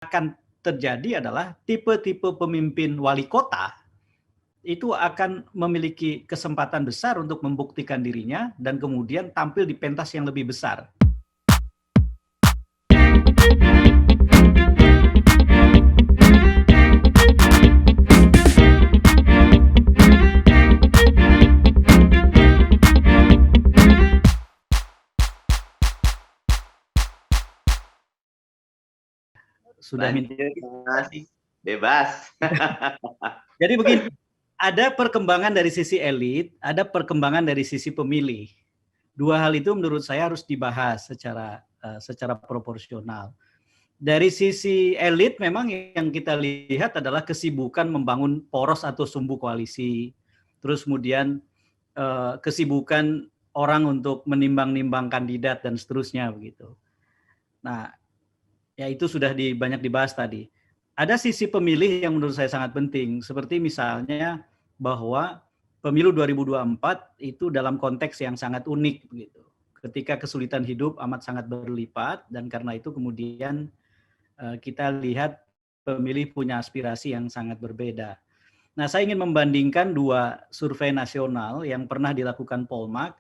akan terjadi adalah tipe-tipe pemimpin wali kota itu akan memiliki kesempatan besar untuk membuktikan dirinya dan kemudian tampil di pentas yang lebih besar. Sudah Lanjut, Mas. Bebas. Jadi begini, ada perkembangan dari sisi elit, ada perkembangan dari sisi pemilih. Dua hal itu menurut saya harus dibahas secara proporsional. Dari sisi elit memang yang kita lihat adalah kesibukan membangun poros atau sumbu koalisi, terus kemudian kesibukan orang untuk menimbang-nimbang kandidat dan seterusnya begitu. Nah, ya itu sudah banyak dibahas tadi. Ada sisi pemilih yang menurut saya sangat penting, seperti misalnya bahwa pemilu 2024 itu dalam konteks yang sangat unik begitu. Ketika kesulitan hidup amat sangat berlipat dan karena itu kemudian kita lihat pemilih punya aspirasi yang sangat berbeda. Nah, saya ingin membandingkan dua survei nasional yang pernah dilakukan Polmark.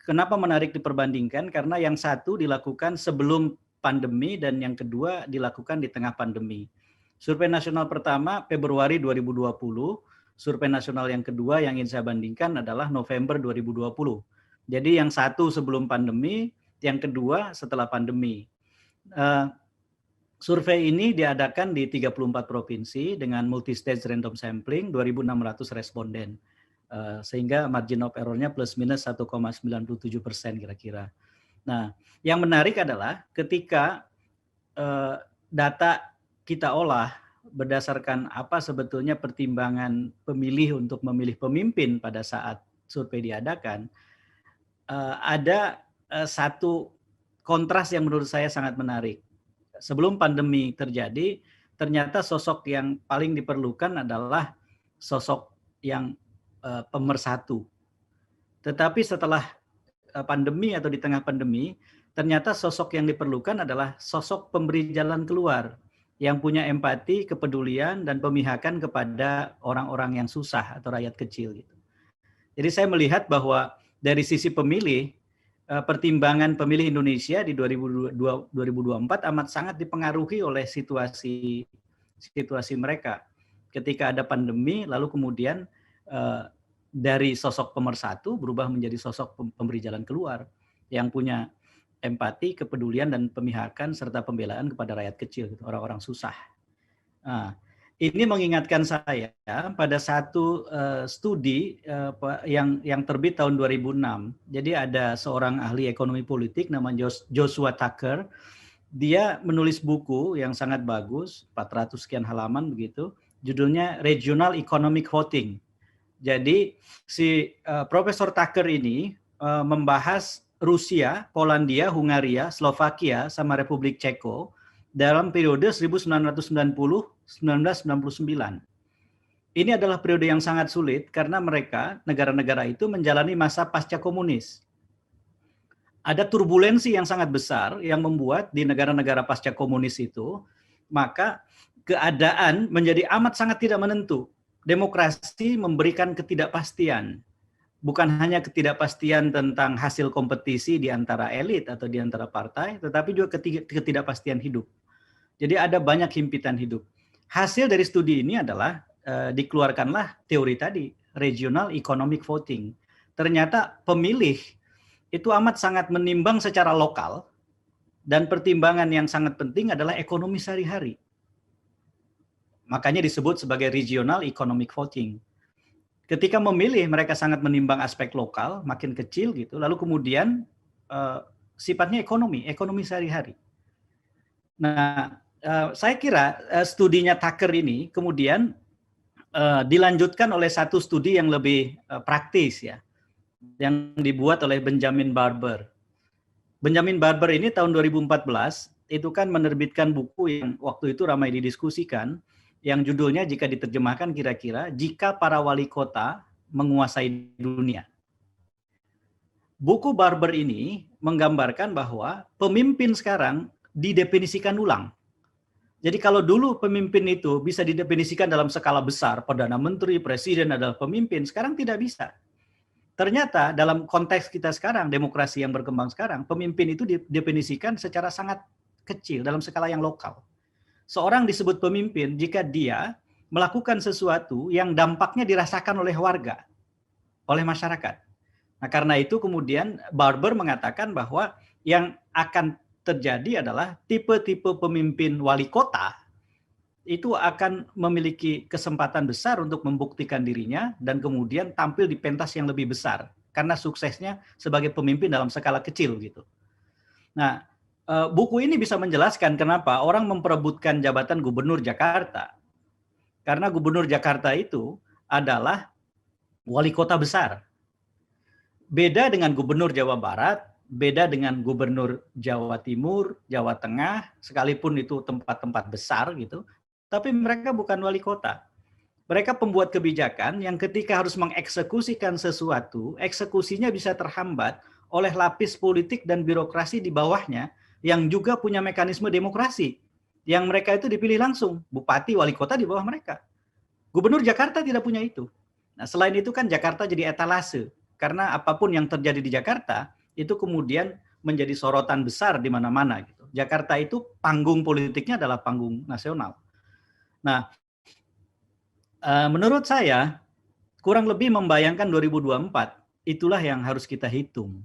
Kenapa menarik diperbandingkan? Karena yang satu dilakukan sebelum pandemi dan yang kedua dilakukan di tengah pandemi. Survei nasional pertama Februari 2020, survei nasional yang kedua yang ingin saya bandingkan adalah November 2020. Jadi yang satu sebelum pandemi, yang kedua setelah pandemi. Survei ini diadakan di 34 provinsi dengan multi-stage random sampling, 2.600 responden. Sehingga margin of error-nya plus minus 1,97% kira-kira. Nah, yang menarik adalah ketika data kita olah berdasarkan apa sebetulnya pertimbangan pemilih untuk memilih pemimpin pada saat survei diadakan, ada satu kontras yang menurut saya sangat menarik. Sebelum pandemi terjadi, ternyata sosok yang paling diperlukan adalah sosok yang pemersatu. Tetapi setelah pandemi atau di tengah pandemi, ternyata sosok yang diperlukan adalah sosok pemberi jalan keluar yang punya empati, kepedulian, dan pemihakan kepada orang-orang yang susah atau rakyat kecil. Gitu. Jadi saya melihat bahwa dari sisi pemilih, pertimbangan pemilih Indonesia di 2024 amat sangat dipengaruhi oleh situasi mereka. Ketika ada pandemi, lalu kemudian dari sosok pemersatu berubah menjadi sosok pemberi jalan keluar yang punya empati, kepedulian, dan pemihakan serta pembelaan kepada rakyat kecil, orang-orang susah. Nah, ini mengingatkan saya pada satu studi yang terbit tahun 2006. Jadi ada seorang ahli ekonomi politik namanya Joshua Tucker. Dia menulis buku yang sangat bagus, 400 sekian halaman begitu. Judulnya Regional Economic Voting. Jadi si Profesor Tucker ini membahas Rusia, Polandia, Hungaria, Slovakia, sama Republik Ceko dalam periode 1990-1999. Ini adalah periode yang sangat sulit karena mereka, negara-negara itu menjalani masa pasca komunis. Ada turbulensi yang sangat besar yang membuat di negara-negara pasca komunis itu, maka keadaan menjadi amat sangat tidak menentu. Demokrasi memberikan ketidakpastian. Bukan hanya ketidakpastian tentang hasil kompetisi di antara elit atau di antara partai, tetapi juga ketidakpastian hidup. Jadi ada banyak himpitan hidup. Hasil dari studi ini adalah dikeluarkanlah teori tadi, regional economic voting. Ternyata pemilih itu amat sangat menimbang secara lokal dan pertimbangan yang sangat penting adalah ekonomi sehari-hari. Makanya disebut sebagai regional economic voting. Ketika memilih, mereka sangat menimbang aspek lokal, makin kecil gitu. Lalu kemudian sifatnya ekonomi sehari-hari. Nah, saya kira studinya Tucker ini kemudian dilanjutkan oleh satu studi yang lebih praktis ya, yang dibuat oleh Benjamin Barber. Benjamin Barber ini tahun 2014 itu kan menerbitkan buku yang waktu itu ramai didiskusikan, yang judulnya jika diterjemahkan kira-kira Jika Para Wali Kota Menguasai Dunia. Buku Barber ini menggambarkan bahwa pemimpin sekarang didefinisikan ulang. Jadi kalau dulu pemimpin itu bisa didefinisikan dalam skala besar, Perdana Menteri, Presiden adalah pemimpin, sekarang tidak bisa. Ternyata dalam konteks kita sekarang, demokrasi yang berkembang sekarang, pemimpin itu didefinisikan secara sangat kecil dalam skala yang lokal. Seorang disebut pemimpin jika dia melakukan sesuatu yang dampaknya dirasakan oleh warga, oleh masyarakat. Nah, karena itu kemudian Barber mengatakan bahwa yang akan terjadi adalah tipe-tipe pemimpin wali kota itu akan memiliki kesempatan besar untuk membuktikan dirinya dan kemudian tampil di pentas yang lebih besar karena suksesnya sebagai pemimpin dalam skala kecil gitu. Nah, buku ini bisa menjelaskan kenapa orang memperebutkan jabatan gubernur Jakarta. Karena gubernur Jakarta itu adalah wali kota besar. Beda dengan gubernur Jawa Barat, beda dengan gubernur Jawa Timur, Jawa Tengah, sekalipun itu tempat-tempat besar gitu, tapi mereka bukan wali kota. Mereka pembuat kebijakan yang ketika harus mengeksekusikan sesuatu, eksekusinya bisa terhambat oleh lapis politik dan birokrasi di bawahnya yang juga punya mekanisme demokrasi. Yang mereka itu dipilih langsung, bupati, wali kota di bawah mereka. Gubernur Jakarta tidak punya itu. Nah, selain itu kan Jakarta jadi etalase. Karena apapun yang terjadi di Jakarta, itu kemudian menjadi sorotan besar di mana-mana. Gitu. Jakarta itu panggung politiknya adalah panggung nasional. Nah, menurut saya, kurang lebih membayangkan 2024, itulah yang harus kita hitung.